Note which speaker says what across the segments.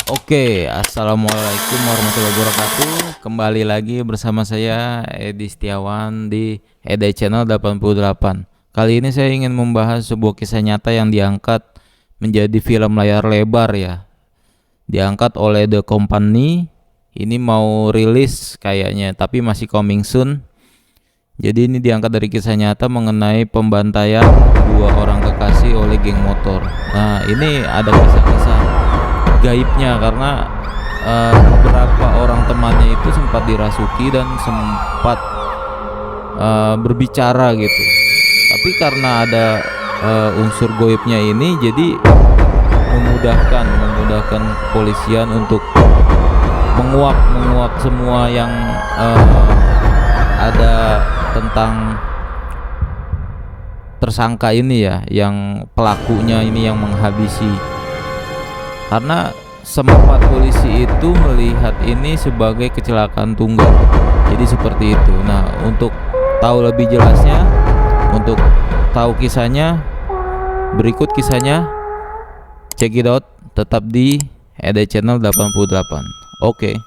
Speaker 1: Oke, assalamualaikum warahmatullahi wabarakatuh. Kembali lagi bersama saya Edi Setiawan di Edi Channel 88. Kali ini saya ingin membahas sebuah kisah nyata yang diangkat menjadi film layar lebar ya. Diangkat oleh The Company. Ini mau rilis kayaknya, tapi masih coming soon. Jadi ini diangkat dari kisah nyata mengenai pembantaian dua orang kekasih oleh geng motor. Nah, ini ada kisah-kisah gaibnya karena beberapa orang temannya itu sempat dirasuki dan sempat berbicara gitu. Tapi karena ada unsur gaibnya ini, jadi memudahkan kepolisian untuk menguak semua yang ada tentang tersangka ini ya, yang pelakunya ini yang menghabisi. Karena sempat polisi itu melihat ini sebagai kecelakaan tunggal. Jadi seperti itu. Nah, untuk tahu lebih jelasnya, untuk tahu kisahnya, berikut kisahnya, check it out, tetap di Ede Channel 88. Oke.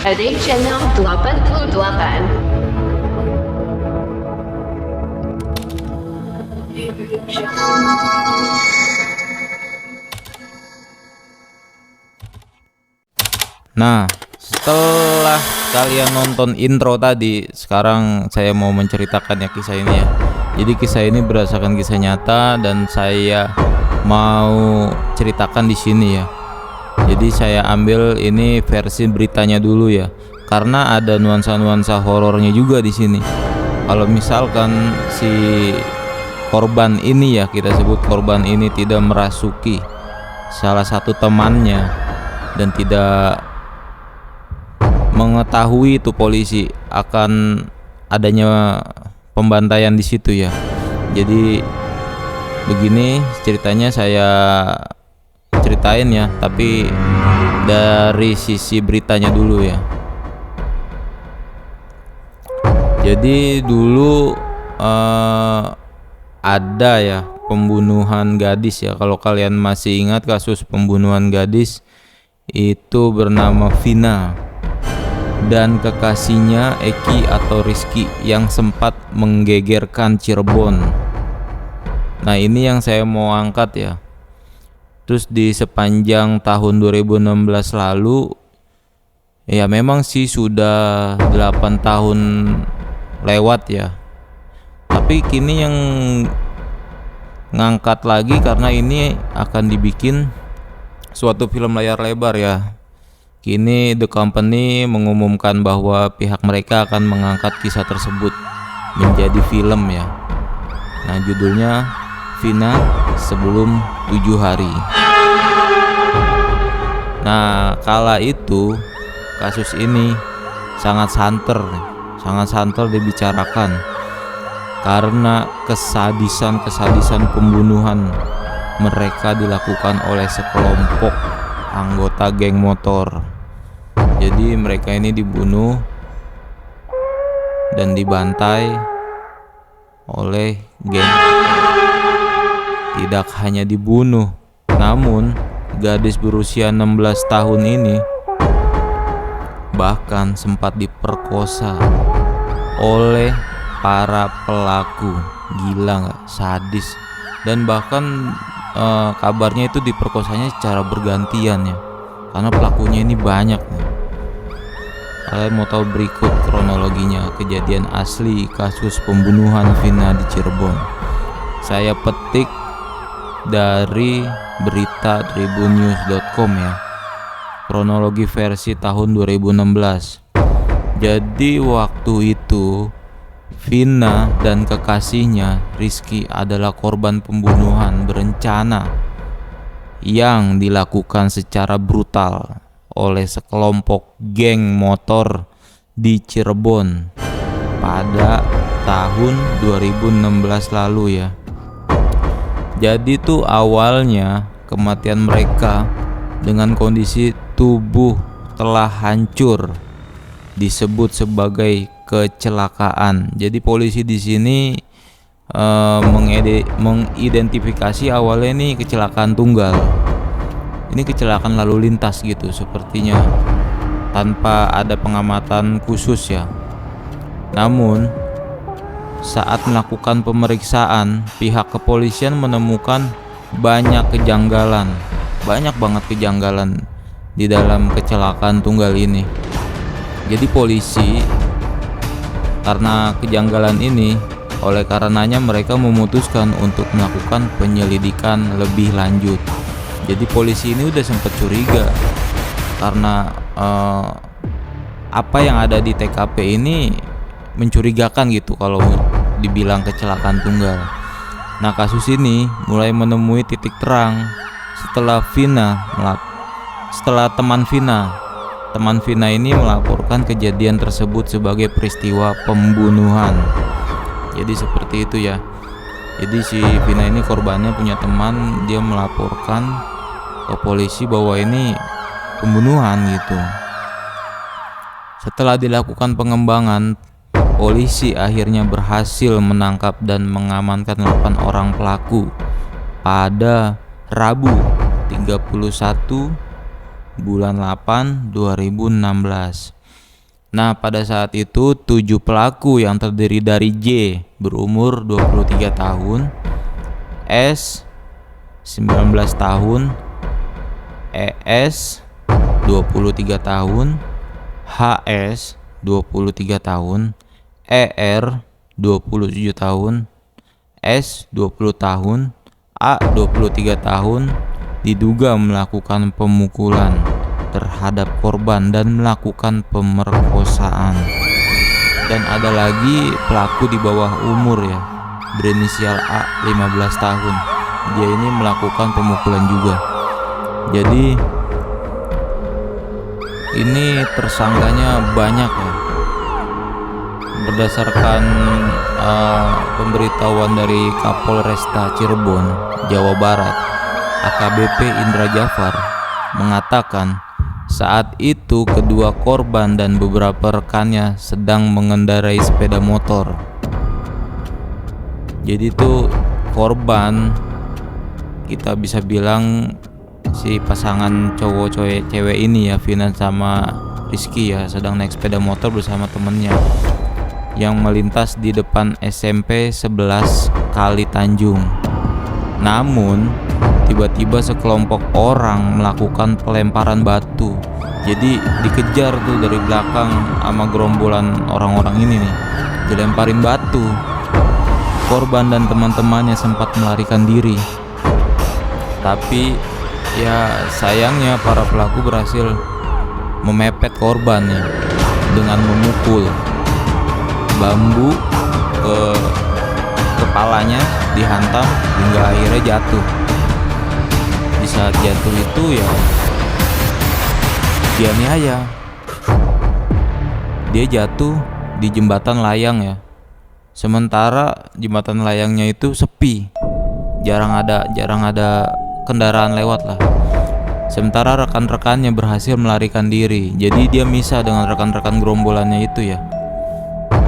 Speaker 2: Ede Channel 88.
Speaker 1: Nah, setelah kalian nonton intro tadi, sekarang saya mau menceritakan ya kisah ini ya. Jadi kisah ini berdasarkan kisah nyata dan saya mau ceritakan di sini ya. Jadi saya ambil ini versi beritanya dulu ya, karena ada nuansa-nuansa horornya juga di sini. Kalau misalkan si korban ini ya, kita sebut korban ini tidak merasuki salah satu temannya dan tidak mengetahui itu polisi akan adanya pembantaian di situ ya. Jadi begini ceritanya, saya ceritain ya, tapi dari sisi beritanya dulu ya. Jadi dulu ada ya pembunuhan gadis ya. Kalau kalian masih ingat kasus pembunuhan gadis itu bernama Vina dan kekasihnya Eki atau Rizky yang sempat menggegerkan Cirebon. Nah, ini yang saya mau angkat ya. Terus di sepanjang tahun 2016 lalu ya, memang sih sudah 8 tahun lewat ya. Tapi kini yang ngangkat lagi karena ini akan dibikin suatu film layar lebar ya. Kini The Company mengumumkan bahwa pihak mereka akan mengangkat kisah tersebut menjadi film ya. Nah, judulnya Vina Sebelum 7 Hari. Nah, kala itu kasus ini sangat santer dibicarakan karena kesadisan pembunuhan mereka dilakukan oleh sekelompok anggota geng motor. Jadi mereka ini dibunuh dan dibantai oleh geng. Tidak hanya dibunuh, namun gadis berusia 16 tahun ini bahkan sempat diperkosa oleh para pelaku. Gila gak? Sadis. Dan bahkan kabarnya itu diperkosanya secara bergantian ya, karena pelakunya ini banyak nih. Kalian mau tahu berikut kronologinya kejadian asli kasus pembunuhan Vina di Cirebon. Saya petik dari berita tribunnews.com ya, kronologi versi tahun 2016. Jadi waktu itu Vina dan kekasihnya Rizky adalah korban pembunuhan berencana yang dilakukan secara brutal oleh sekelompok geng motor di Cirebon pada tahun 2016 lalu ya. Jadi tuh awalnya kematian mereka dengan kondisi tubuh telah hancur disebut sebagai kecelakaan. Jadi polisi di sini mengidentifikasi awalnya ini kecelakaan tunggal. Ini kecelakaan lalu lintas gitu sepertinya, tanpa ada pengamatan khusus ya. Namun saat melakukan pemeriksaan, pihak kepolisian menemukan banyak banget kejanggalan di dalam kecelakaan tunggal ini. Jadi polisi karena kejanggalan ini, oleh karenanya mereka memutuskan untuk melakukan penyelidikan lebih lanjut. Jadi polisi ini udah sempat curiga karena apa yang ada di TKP ini mencurigakan gitu kalau dibilang kecelakaan tunggal. Nah, kasus ini mulai menemui titik terang setelah teman Vina ini melaporkan kejadian tersebut sebagai peristiwa pembunuhan. Jadi seperti itu ya. Jadi si Vina ini korbannya punya teman, dia melaporkan ke polisi bahwa ini pembunuhan gitu. Setelah dilakukan pengembangan, polisi akhirnya berhasil menangkap dan mengamankan 8 orang pelaku pada Rabu 31 bulan 8 2016. Nah, pada saat itu 7 pelaku yang terdiri dari J berumur 23 tahun, S 19 tahun, ES 23 tahun, HS 23 tahun, ER 27 tahun, S 20 tahun, A 23 tahun diduga melakukan pemukulan terhadap korban dan melakukan pemerkosaan. Dan ada lagi pelaku di bawah umur ya, berinisial A 15 tahun. Dia ini melakukan pemukulan juga. Jadi ini tersangkanya banyak ya. Berdasarkan pemberitahuan dari Kapolresta Cirebon, Jawa Barat, AKBP Indra Jafar mengatakan saat itu kedua korban dan beberapa rekannya sedang mengendarai sepeda motor. Jadi itu korban, kita bisa bilang si pasangan cewek ini ya, Vina sama Rizky ya, sedang naik sepeda motor bersama temennya yang melintas di depan SMP 11 Kali Tanjung. Namun tiba-tiba sekelompok orang melakukan pelemparan batu. Jadi dikejar tuh dari belakang sama gerombolan orang-orang ini nih, dilemparin batu. Korban dan teman-temannya sempat melarikan diri, tapi ya sayangnya para pelaku berhasil memepet korbannya dengan memukul bambu ke kepalanya, dihantam hingga akhirnya jatuh. Di saat jatuh itu ya dianiaya. Dia jatuh di jembatan layang ya. Sementara jembatan layangnya itu sepi, jarang ada kendaraan lewat lah. Sementara rekan-rekannya berhasil melarikan diri. Jadi dia misah dengan rekan-rekan gerombolannya itu ya.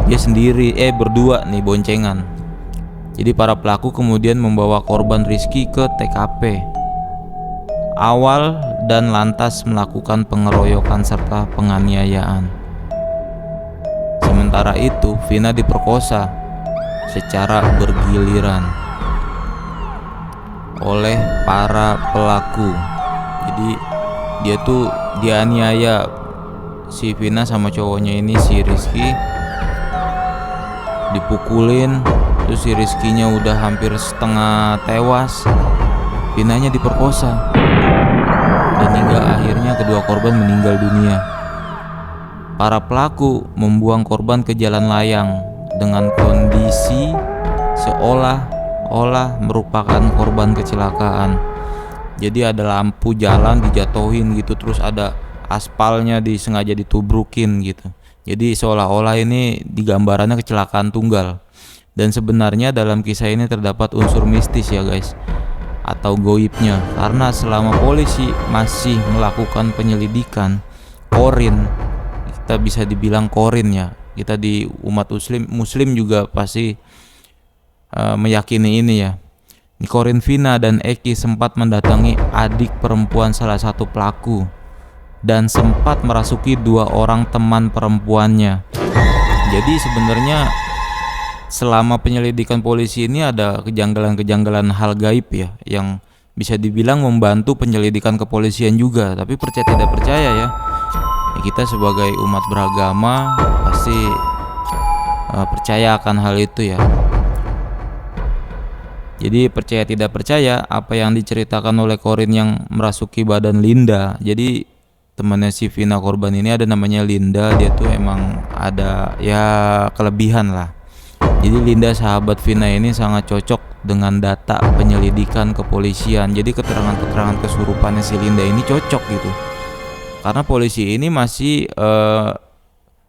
Speaker 1: Dia sendiri berdua nih boncengan. Jadi para pelaku kemudian membawa korban Rizky ke TKP awal dan lantas melakukan pengeroyokan serta penganiayaan. Sementara itu Vina diperkosa secara bergiliran oleh para pelaku. Jadi dia tuh dianiaya, si Vina sama cowoknya ini, si Rizky dipukulin, terus si Rizkynya udah hampir setengah tewas, Vinanya diperkosa, dan hingga akhirnya kedua korban meninggal dunia. Para pelaku membuang korban ke jalan layang dengan kondisi seolah-olah merupakan korban kecelakaan. Jadi ada lampu jalan dijatuhin gitu, terus ada aspalnya disengaja ditubrukin gitu. Jadi seolah-olah ini digambarannya kecelakaan tunggal. Dan sebenarnya dalam kisah ini terdapat unsur mistis ya guys, atau goibnya, karena selama polisi masih melakukan penyelidikan, Korin, kita bisa dibilang Korin ya, Kita di umat muslim juga pasti meyakini ini ya. Corin Vina dan Eki sempat mendatangi adik perempuan salah satu pelaku dan sempat merasuki 2 orang teman perempuannya. Jadi sebenarnya selama penyelidikan polisi ini ada kejanggalan-kejanggalan hal gaib ya, yang bisa dibilang membantu penyelidikan kepolisian juga. Tapi percaya tidak percaya ya, kita sebagai umat beragama pasti percaya akan hal itu ya. Jadi percaya tidak percaya apa yang diceritakan oleh Corin yang merasuki badan Linda. Jadi temannya si Vina korban ini ada namanya Linda, dia tuh emang ada ya kelebihan lah. Jadi Linda sahabat Vina ini sangat cocok dengan data penyelidikan kepolisian. Jadi keterangan-keterangan kesurupannya si Linda ini cocok gitu. Karena polisi ini masih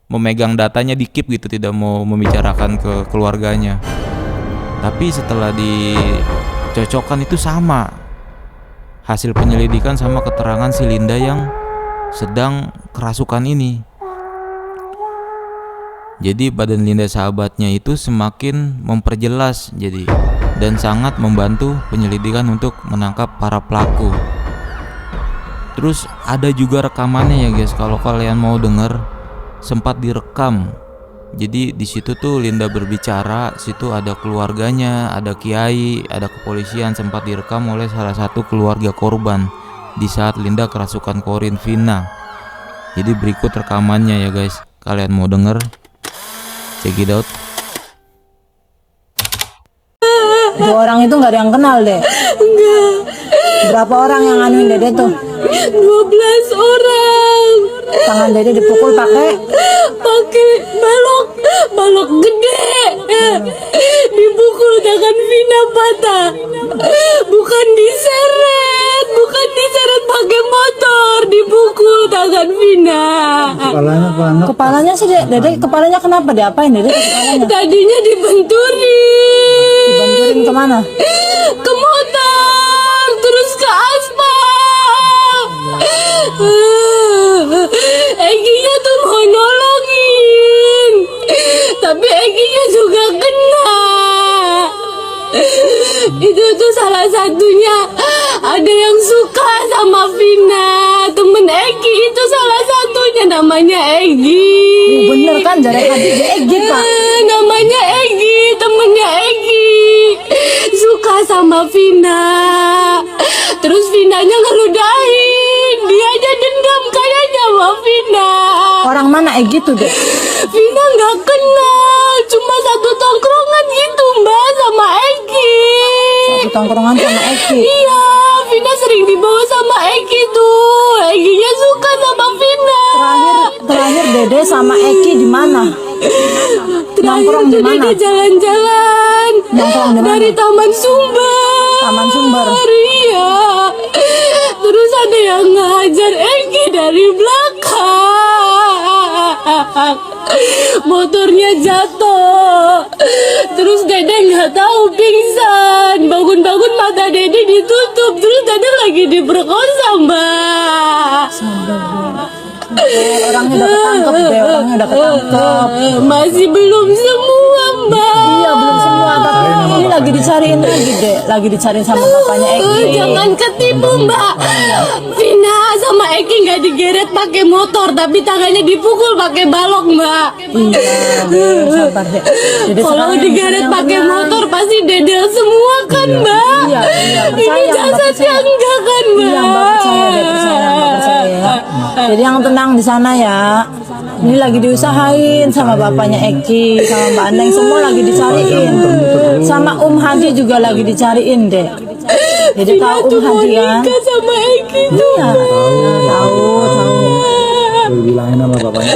Speaker 1: memegang datanya di keep gitu, tidak mau membicarakan ke keluarganya. Tapi setelah dicocokkan itu sama hasil penyelidikan sama keterangan si Linda yang sedang kerasukan ini. Jadi badan Linda sahabatnya itu semakin memperjelas jadi, dan sangat membantu penyelidikan untuk menangkap para pelaku. Terus ada juga rekamannya ya guys, kalau kalian mau denger, sempat direkam. Jadi di situ tuh Linda berbicara, situ ada keluarganya, ada kiai, ada kepolisian, sempat direkam oleh salah satu keluarga korban di saat Linda kerasukan Corin Vina. Jadi berikut rekamannya ya guys, kalian mau denger, check it out.
Speaker 3: 2 orang itu nggak ada yang kenal deh.
Speaker 4: Enggak.
Speaker 3: Berapa orang yang nganuin Dede tuh?
Speaker 4: 12 orang.
Speaker 3: Tangan Dede dipukul pakai
Speaker 4: balok gede. Dipukul tangan Vina patah. Bukan diseret pakai motor, dipukul tangan Vina.
Speaker 3: kepalanya sih Dede, kepalanya kenapa diapain Dede kepalanya?
Speaker 4: Tadinya dibenturin.
Speaker 3: Dibanturin kemana?
Speaker 4: Ke motor, terus ke aspal. Eginya tuh mau nolongin, tapi Eginya juga kena. Itu tuh salah satunya ada yang suka sama Vina, temen Egi itu salah satunya, namanya Egi.
Speaker 3: Bener kan, jadi adik Egi Pak.
Speaker 4: Namanya Egi, temennya Egi, suka sama Vina. Terus Vinanya ngeludahin, dia aja dendam kayaknya sama Vina.
Speaker 3: Orang mana Egi tuh deh?
Speaker 4: Vina nggak kenal, cuma satu tongkrongan gitu mbak sama Egi.
Speaker 3: Satu tongkrongan sama Egi.
Speaker 4: Iya, Vina sering dibawa sama Egi tuh. Eginya suka sama Vina.
Speaker 3: Terakhir Dede sama Egi di mana? Nongkrong di mana?
Speaker 4: Dia jalan-jalan.
Speaker 3: Nongkrong di mana?
Speaker 4: Dari Taman Sumber.
Speaker 3: Taman Sumber.
Speaker 4: Iya. Terus ada yang ngajar Egi dari belakang. Motornya jatuh. Terus Dede nggak tahu pingsan. Bangun-bangun mata Dede ditutup. Terus Dede lagi diperkosa mbak.
Speaker 3: Orangnya udah ketangkep.
Speaker 4: Masih belum semua mbak.
Speaker 3: Iya belum semua, tapi ini lagi dicariin lagi deh, lagi dicariin sama bapaknya Egi.
Speaker 4: Jangan ketipu mbak. Vina sama Eki nggak digeret pakai motor, tapi tangannya dipukul pakai balok mbak.
Speaker 3: Iya, sabar deh. Dede
Speaker 4: Kalau
Speaker 3: sekarang
Speaker 4: digeret
Speaker 3: yang
Speaker 4: pakai
Speaker 3: tenang.
Speaker 4: motor pasti dedel semua kan mbak.
Speaker 3: Iya,
Speaker 4: Ini
Speaker 3: percaya, Mbak,
Speaker 4: jasadnya
Speaker 3: percaya.
Speaker 4: enggak kan mbak.
Speaker 3: Iya Mbak percaya deh, percaya Mbak percaya ya. Jadi yang tenang di sana ya. Ini lagi diusahain sama bapaknya Eki, sama Mbak Andeng, semua lagi dicariin. Sama Hadi juga lagi dicariin deh. Jadi
Speaker 4: Vina
Speaker 3: tahu
Speaker 4: tuh mau
Speaker 3: Hadi kan?
Speaker 4: nikah sama Eki tuh.
Speaker 3: Iya, tahu.
Speaker 5: Bilangin sama bapaknya.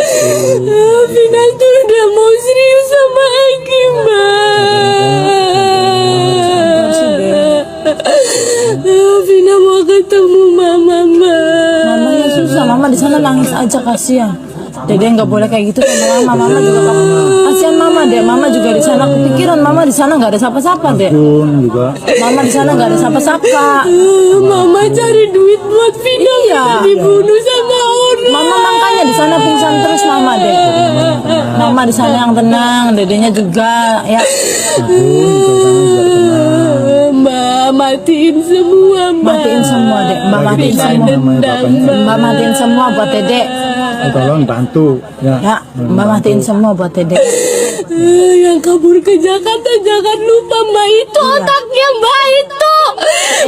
Speaker 4: Vina tuh udah mau serius sama Eki mbak. Vina mau ketemu mama mbak.
Speaker 3: Mamanya susah, mama di sana nangis aja kasihan. Dede nggak boleh kayak gitu sama mama. Mama juga kasihan mama deh. Mama juga di sana kepikiran. Mama di sana nggak ada siapa-siapa deh.
Speaker 5: Pun juga.
Speaker 3: Mama di sana nggak ada siapa-siapa.
Speaker 4: Mama cari duit buat Vina
Speaker 3: Iya.
Speaker 4: dibunuh sama
Speaker 3: Mama makanya di sana pingsan terus mama deh. Mama di sana yang tenang, dedenya juga ya.
Speaker 4: Mbak, matiin semua, Mbak.
Speaker 3: Matiin semua deh, Mbak matiin semua. Mbak matiin semua buat Dedek.
Speaker 5: Tolong bantu ya.
Speaker 3: Ya, Mbak matiin semua buat Dedek.
Speaker 4: Yang kabur ke Jakarta jangan lupa Mbak, itu otaknya Mbak itu.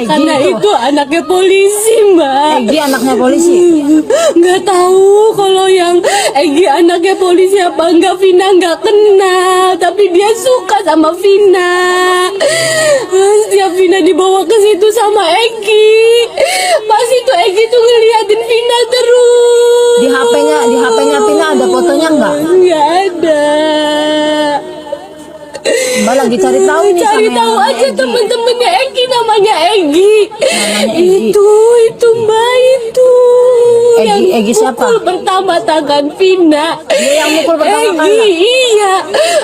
Speaker 4: Karena
Speaker 3: gitu.
Speaker 4: itu anaknya polisi, Mbak.
Speaker 3: Egi anaknya polisi.
Speaker 4: Nggak tahu kalau yang Egi anaknya polisi apa enggak, Vina nggak kenal, tapi dia suka sama Vina. Setiap Vina dibawa ke situ sama Egi, pas itu Egi tuh ngeliatin Vina terus.
Speaker 3: Di HP-nya Pina ada fotonya enggak?
Speaker 4: Nggak ada.
Speaker 3: Mbak lagi cari tahu nih
Speaker 4: Cari
Speaker 3: sama
Speaker 4: tahu
Speaker 3: yang
Speaker 4: aja
Speaker 3: Egi.
Speaker 4: temen-temennya Egi, namanya Egi.
Speaker 3: Egi.
Speaker 4: Itu Mbak itu.
Speaker 3: Egi siapa?
Speaker 4: Mukul pertama tangan Vina.
Speaker 3: Dia yang mukul pertama
Speaker 4: Egi,
Speaker 3: kali.
Speaker 4: iya.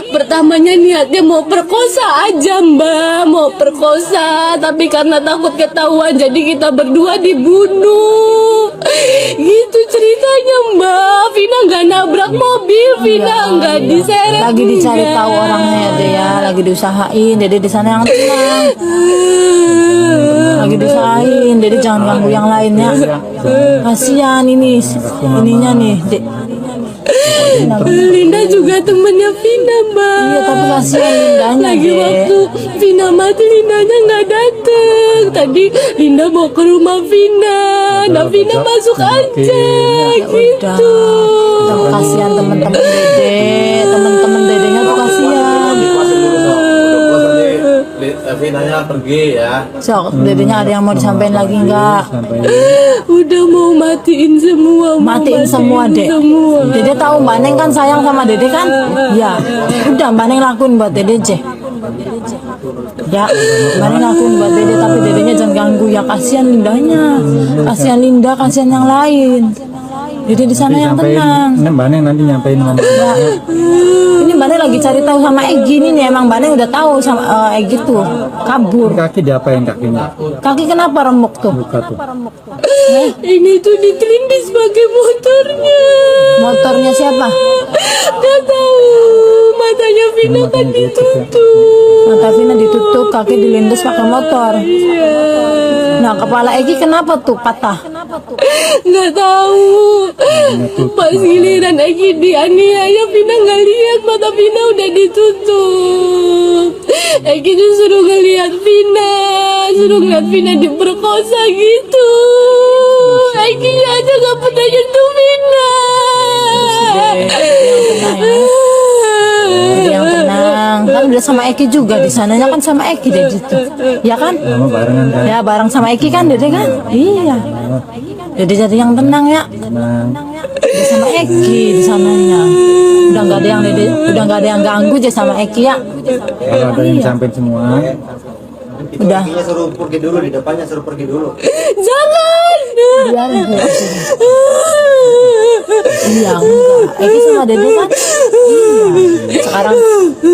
Speaker 4: Pertamanya niatnya mau perkosa aja Mbak, mau perkosa, tapi karena takut ketahuan jadi kita berdua dibunuh. Gitu ceritanya Mbak. Vina nggak nabrak mobil, Vina nggak diseret.
Speaker 3: Lagi dicari
Speaker 4: enggak.
Speaker 3: tahu orangnya ya deh ya, lagi diusahain. Dede di sana yang tenang. Lagi diusahain, Dede jangan ganggu yang lainnya. Kasihan ininya nih, Dek.
Speaker 4: Linda juga temennya Vina Mbak.
Speaker 3: Iya, tapi kasihan Lindanya,
Speaker 4: Lagi
Speaker 3: Dek.
Speaker 4: waktu Vina mati Lindanya nggak dateng. Tadi Linda mau ke rumah Vina, nah Vina masuk aja gitu.
Speaker 3: Udah, kasihan teman-teman Dede, teman-teman Dedenya tuh kasihan.
Speaker 6: Vinanya pergi ya.
Speaker 3: Sok, Dedenya ada yang mau disampaikan lagi nggak?
Speaker 4: Udah mau matiin semua, mau
Speaker 3: Matiin semua, Dek.
Speaker 4: semua.
Speaker 3: Dede tahu Mbak Neng kan sayang sama Dede kan? Ya, udah Mbak Neng lakuin buat Dede aja. Ya, Mbak Neng lakuin buat Dede, tapi Dedenya jangan ganggu ya, kasihan Lindanya. Kasihan Linda, kasihan yang lain. Dede di sana yang tenang.
Speaker 5: Ini Mbak Neng nanti nyampein ngomong.
Speaker 3: Ya. Ini Mbak Neng lagi cari tahu sama Egi ini nih, emang Mbak Neng udah tahu sama Egi tuh kabur.
Speaker 5: Kaki diapain kakinya?
Speaker 3: Kaki kenapa remuk tuh?
Speaker 5: Buka tuh.
Speaker 4: Ini tuh ditelindis pakai motornya.
Speaker 3: Motornya siapa?
Speaker 4: Gak tahu, matanya Vina kan ditutup.
Speaker 3: Mata Vina ditutup, kaki dilindus pakai motor.
Speaker 4: Iya.
Speaker 3: Nah, kepala Egi kenapa tuh patah?
Speaker 4: Nggak tahu. Pas giliran Egi dianiaya, Vina nggak lihat, mata Vina udah ditutup. Egi disuruh ngeliat Vina, suruh ngeliat Vina diperkosa gitu. Egi aja nggak pernah nyentuh Vina.
Speaker 3: Dede yang tenang, kan udah sama Eki juga di sananya kan sama Eki deh gitu. Ya kan?
Speaker 5: Sama barengan kan?
Speaker 3: Ya bareng sama Eki kan Dede kan? Iya. Dede jadi yang tenang ya.
Speaker 5: Tenang.
Speaker 3: Dede sama Eki di sananya. Udah nggak ada yang Dede, udah nggak ada yang ganggu aja sama Eki ya.
Speaker 5: Kalau ada yang sampein semua,
Speaker 3: Udah.
Speaker 6: Kakinya suruh pergi dulu, di depannya suruh pergi dulu.
Speaker 4: Jangan.
Speaker 3: Biar Bu. Iya enggak. Eki sama Dede kan? Iya.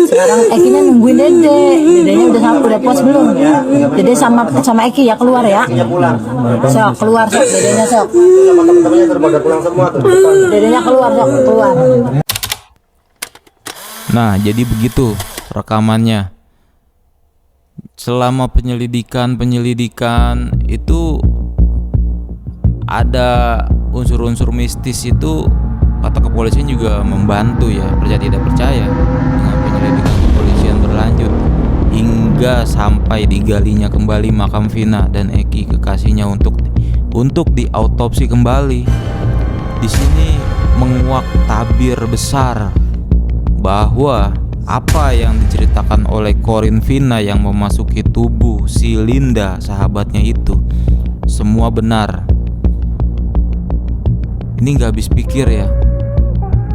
Speaker 3: Sekarang Ekinya nungguin Dede. Dedenya udah puas belum? Dede sama Eki ya keluar ya. Sok keluar sok Dedenya sok.
Speaker 6: Sama teman-temannya suruh pada pulang semua tuh.
Speaker 3: Dedenya keluar sok keluar.
Speaker 1: Nah, jadi begitu rekamannya. Selama penyelidikan itu ada unsur-unsur mistis itu, kata kepolisian juga membantu ya, percaya tidak percaya, dengan penyelidikan kepolisian berlanjut hingga sampai digalinya kembali makam Vina dan Eki kekasihnya untuk diautopsi kembali. Di sini menguak tabir besar bahwa apa yang diceritakan oleh Corin Vina yang memasuki tubuh si Linda sahabatnya itu semua benar. Ini nggak habis pikir ya.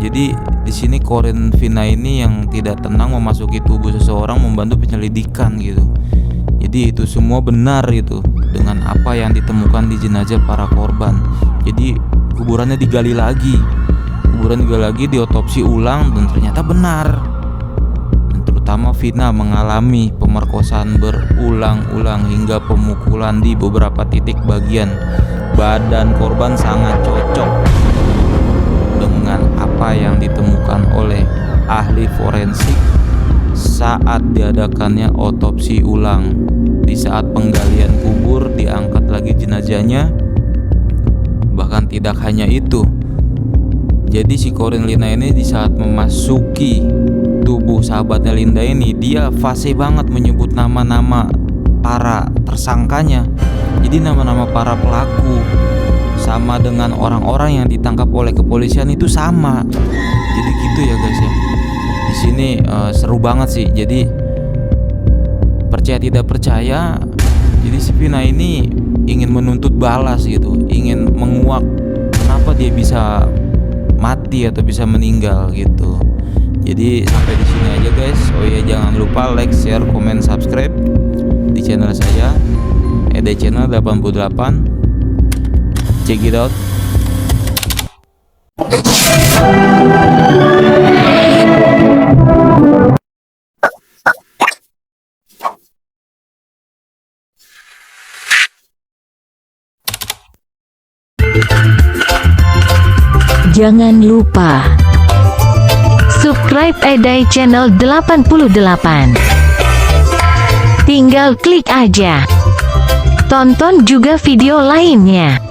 Speaker 1: Jadi di sini Corin Vina ini yang tidak tenang memasuki tubuh seseorang membantu penyelidikan gitu. Jadi itu semua benar itu dengan apa yang ditemukan di jenazah para korban. Jadi kuburannya digali lagi, diotopsi ulang dan ternyata benar. Dan terutama Vina mengalami pemerkosaan berulang-ulang hingga pemukulan di beberapa titik bagian badan korban sangat cocok apa yang ditemukan oleh ahli forensik saat diadakannya otopsi ulang. Di saat penggalian kubur diangkat lagi jenazahnya. Bahkan tidak hanya itu, jadi si Corin Lina ini di saat memasuki tubuh sahabatnya Linda ini, dia fasih banget menyebut nama-nama para tersangkanya. Jadi nama-nama para pelaku sama dengan orang-orang yang ditangkap oleh kepolisian itu sama. Jadi gitu ya guys ya. Di sini seru banget sih. Jadi percaya tidak percaya, jadi si Vina ini ingin menuntut balas gitu, ingin menguak kenapa dia bisa mati atau bisa meninggal gitu. Jadi sampai di sini aja guys. Oh iya, jangan lupa like, share, komen, subscribe di channel saya ED Channel 88. Check it out.
Speaker 7: Jangan lupa subscribe ED Channel 88. Tinggal klik aja. Tonton juga video lainnya.